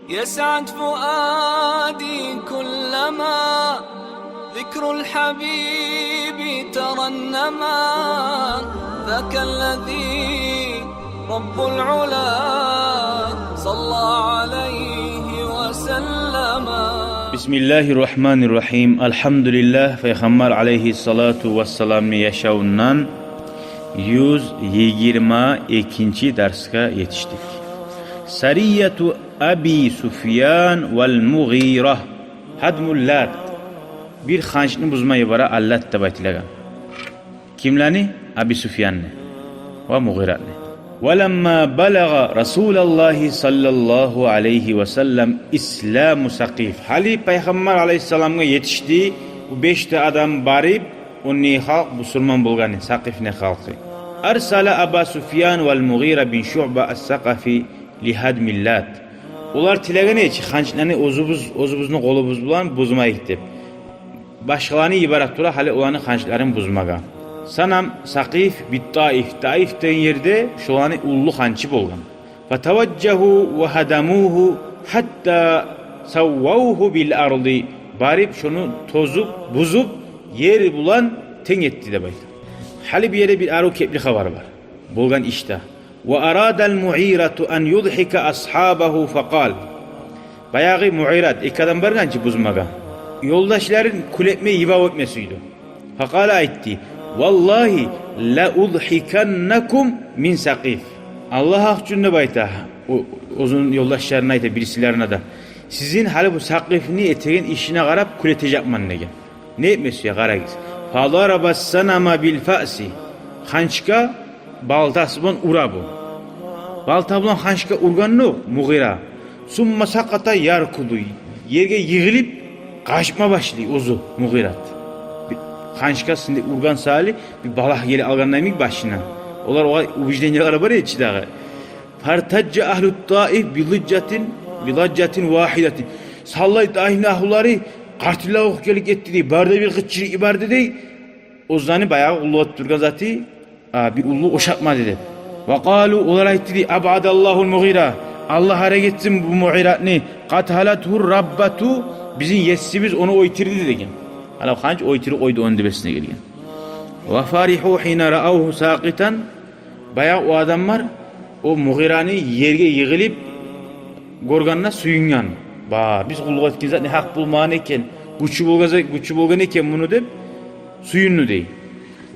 يسعد فؤادي كلما ذكر الحبيب ترنما ذاك الذي رب العلا صلى عليه وسلم. Bismillahirrahmanirrahim. Elhamdülillah Peygamber aleyhissalatu vesselam'ni yaşavundan 122 dersga yetiştik. Sariyatu Abi Sufyan vel Mughira hadmul lat. Bir xanchni buzmayı bara Allat deb aytilgan. Kimlarni? Abi Sufyanni va Mughirani. وَلَمَّا بَلَغَ رَسُولَ اللّٰهِ صَلَّى اللّٰهُ عَلَيْهِ وَسَلَّمْ İslam Sakif. Hali Peygamber aleyhisselam'a yetişti. Bu 5 adam baribonni halk Müslüman bulgani Sakifne halkı. Arsala Aba Sufyan vel Mughira bin Şu'ba as-Sakafi lihadmil lat. Ular tilegene içi xançlarını ozubuzunu qolubuz bulan buzmaya gidip. Başkalarını ibaret tura hali olanı xançların buzmaga. Sanam Sakif bit Taif. Taif den yerde şolani ullu xançı bolgan. Fatavajjahu ve hadamuhu hatta savvauhu bil ardi. Barib şunu tozup buzup yer bulan ten etti de baydı. Hali bir yere bir aru kepli xabar var. Bolgan işte. Ve aradal mu'iratu an yudhika ashabahu faqal. Bayağı mu'irat ikadan bargançı buzmaga. Yoldaşların kuletmeyi ibav etmesiydi. Faqala aytti. Vallahi la udhikannakum min Sakif. Allah hakkında bayta uzun yoldaşlarına ayta birisilerine de. Sizin hali bu Sakif'ni eteğin işine qarab kuletecek man negen. Ne etmesi ya qaragız. Fadaraba sanama bil fa'si. Xançka baltasıbon urabu. Baltablan xançka urganno Mughira. Summa sakata yarkudu. Yerge yığılıp kaçma başlıyor ozu Mughirat. Xançka şimdi urgan sali bir balah yeri alganlaymış başına. Onlar o vicdanyaları var ya içidağı. Fartacca ahlut taif bilaccatin vahidatin. Sallay taif nahulları kartilla okgelik etti diye. Barda bir gıççı ibardı diye. O zani bayağı ulluat durgan zati bir ullu oşatma dedi. Ve kalu olara etti diye. Abadallahul Mughira. Allah hareketsin bu Mughiratni. Kathalathur rabbatu. Bizim yetsimiz onu oytirdi dedi. Hala xanç oytiri oydu onun dibesine gelgen. Ve farihu hina ra'awhu saqitan. Bayağı o adamlar o Mughirani yerge yığılıp gorganına suyungan. Biz kulluğa etken zaten hak bulmağın eken, güçü bulgan eken bunu deyip suyunnu dey.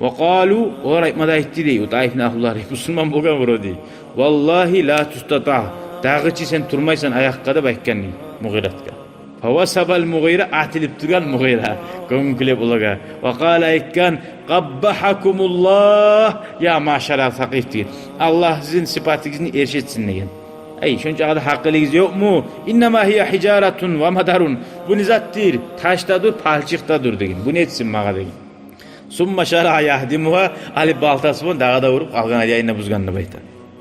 Ve kalu olar aytmada etti dey. O taifni ahulları Müslüman bulgan vuru dey. Vallahi la tustata. Dağıçı sen turmaysan ayakkada baykenni Mughiratga. Favasabal Mughira atilip durgan Mughira gömkülep ulaga. Ve kâle ekkan qabbahakumullah ya maşallah Sakif diyen. Allah sizin sıfatınızı erşetsin degen. Ey şunca adı hakkılığınız yok mu? İnnemâ hiye hicaretun ve madarun. Bu nizattir. Taşta dur, palçıkta dur degen. Bu ne etsin mağa degen. Summa şara yahdimuha alip baltası bon dağda vurup kalgan ayayına buzganını bayta.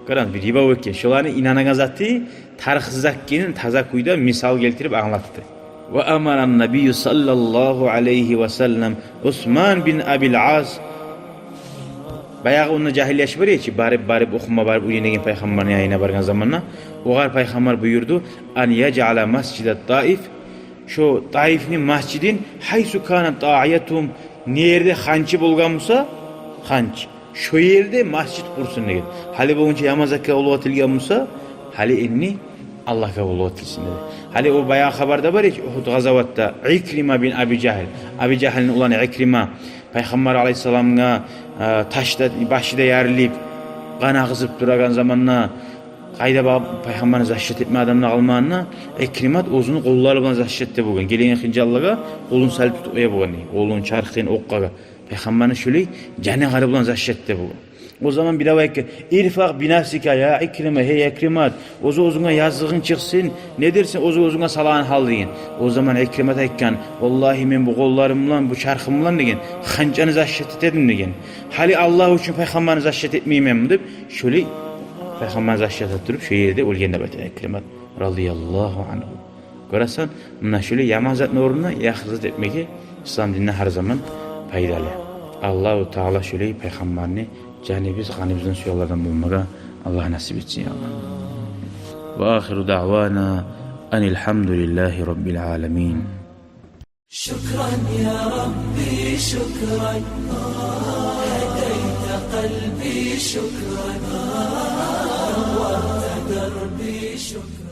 Karan bir riba ökken. Şolani inanan zati tarixsizakkenin taza kuyda misal geltirip anlattı. Ve amaran Nebiyyü sallallahu aleyhi ve sellem Osman bin Abil As bayağı onunla cahilleş var ya ki barib okuma barib uyunegen peygamberin yayına bargan zamanla oğar peygamber buyurdu an yec'ala mescidet Taif şu Taif'nin mescidin haysu kana ta'iyatum nerede xançı bulgan musa xanç şu yerde mescid kursun degen. Hali boyunca yamazakka ulu atilgan musa hali inni Allah kabul etsin dedi. Hali o bayağı haberde var ya ki Uhud gazavatta İkrima bin Abi Cahil. Abi Cahil'in ulanı İkrima Peygamber aleyhisselam'a taşta başında yerilip kan akızıp duragan zamanla kayda Peygamber'in zahşet etme adamına almanına İkrimat ozunu kolları bana zahşette bugün. Gelen xincallaga kolun salip tutuya bugün. Kolun çarıkten okkaga. Peygamber'in şöyle canı garı bulan zahşette bugün. O zaman bir daha ki irfaq binafsika ya İkrime hey İkrimat ozuna yazığın çıksın ne dersin ozuna salağın hal deyin. O zaman İkrimat aytkan vallahi men bu kollarımla bu çarxımla degen xançanı zahşet ededim degen. Hali Allah için peygamberni zahşet etmeyemem deb şöyle peygamberni zahşet ettirip şu yerde ölgende baytı İkrimat radıyallahu anhu. Görəsən buna şöyle yamazat uğruna yaxşılık etmeki İslam dinine her zaman faydalı. Allahu Teala şöyle peygamberini canimiz kanımızdan su yollardan bulmağa Allah nasip etsin ya Allah. Ve ahiru da'vana أن الحمد لله رب العالمين. شكرا يا ربي شكرا، هديت قلبي شكرا، نورت دربي شكرا.